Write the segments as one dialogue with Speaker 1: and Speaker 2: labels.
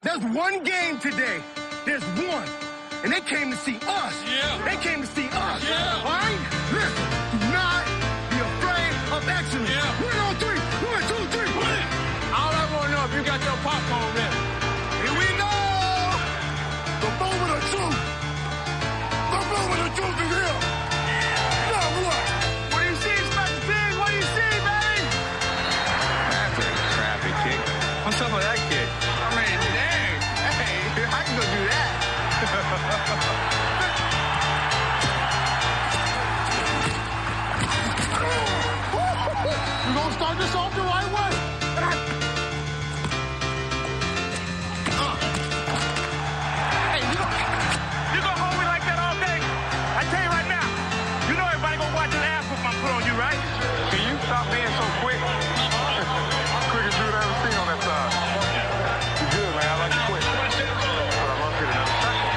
Speaker 1: There's one game today. There's one. And they came to see us.
Speaker 2: Yeah.
Speaker 1: They came to see us.
Speaker 2: Yeah.
Speaker 1: All right? Listen, do not be afraid of excellence.
Speaker 2: Yeah.
Speaker 1: Win on three. 1, 2, 3. Win it.
Speaker 2: All I want to know if you got your popcorn ready.
Speaker 1: Here we go. The moment of truth. The moment of truth is here. Now what? What do you see, Special Teams? What do you see, baby?
Speaker 3: That's a crappy kick. What's up with that kick?
Speaker 1: I mean, dang. Hey, I can go do that. We're going to start this off the right way.
Speaker 2: Hey, you gonna hold me like that all day? I tell you right now, you know everybody gonna watch this ass whoop I put on you, right?
Speaker 3: Can you stop being so quick? Quickest dude I ever seen on that side. You good, man. I like you quick. I love getting another tackle.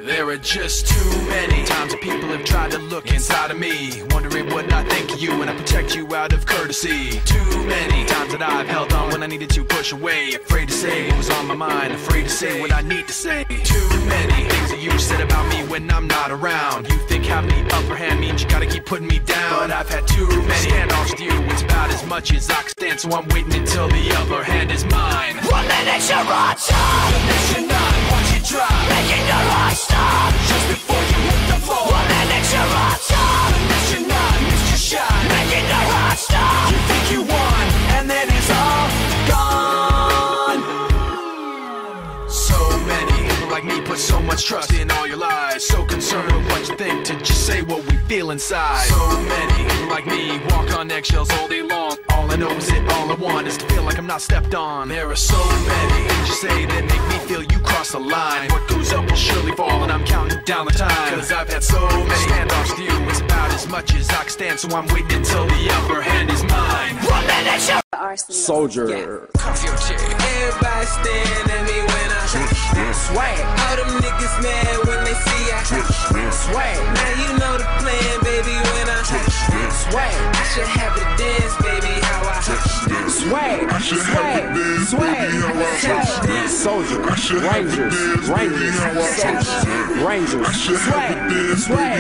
Speaker 4: There are just too many times that people have tried to look inside of me, wondering what I think of you when I protect you out of courtesy. Too many times that I've held on when I needed to push away, afraid to say what was on my mind, afraid to say what I need to say. Too many things that you said about me when I'm not around. You think having the upper hand means you gotta keep putting me down, but I've had too many handoffs with you. It's about as much as I can stand, so I'm waiting until the upper hand is mine.
Speaker 5: 1 minute you're on top,
Speaker 4: The next you're not, watch it drop,
Speaker 5: making your heart stop.
Speaker 4: just before you hit the floor.
Speaker 5: 1 minute you're on top,
Speaker 4: The next you're not, missed your shot,
Speaker 5: making your heart stop.
Speaker 4: you think you won, and then it's all gone. So many people like me put so much trust in all your lies, so concerned with what you think to just say what we feel inside. So many people like me walk on eggshells all day long. All I know is that all I want is to feel like I'm not stepped on. There are so many things you say that make me feel you cross the line. What goes up will surely fall, and I'm counting down the time, cause I've had so many standoffs with you. It's about as much as I can stand, so I'm waiting until the upper hand is mine.
Speaker 5: 1 minute you're
Speaker 6: Soldier.
Speaker 4: Cuff your chick.
Speaker 7: Everybody staring at me when I swag. All them niggas mad when they see I swag. Now you know the plan, baby, when I swag. I should have the dance, baby, how I swag.
Speaker 6: Swag.
Speaker 7: Swag.
Speaker 6: Soldier. Rangers, swag.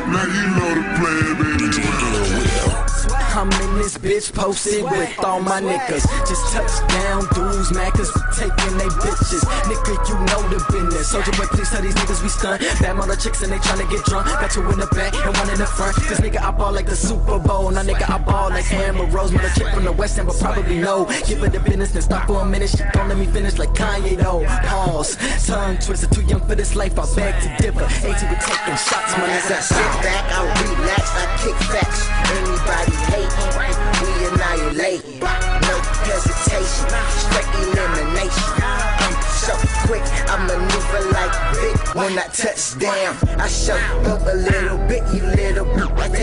Speaker 1: Now you know the plan, baby.
Speaker 4: I'm in this bitch posted with all my niggas. Just touchdown dudes, man, cause we taking they bitches. Nigga, you know the business. Soldier boy, please tell these niggas we stun. Bad mother chicks and they tryna get drunk. Got two in the back and one in the front. Cause nigga, I ball like the Super Bowl. Now nigga, I ball like Amber Rose. Mother chick from the West End, but probably no. Give her the business, then stop for a minute. She gon' let me finish like Kanye though. Pause, tongue twister, too young for this life. I beg to differ. Ain't we taking shots, my
Speaker 8: As I
Speaker 4: nigga.
Speaker 8: sit back, I relax, I kick facts. Anybody hate, we annihilate. No hesitation, straight elimination. I'm so quick, I maneuver like Vic. When I touch down, I show up a little bit, you little bit. I take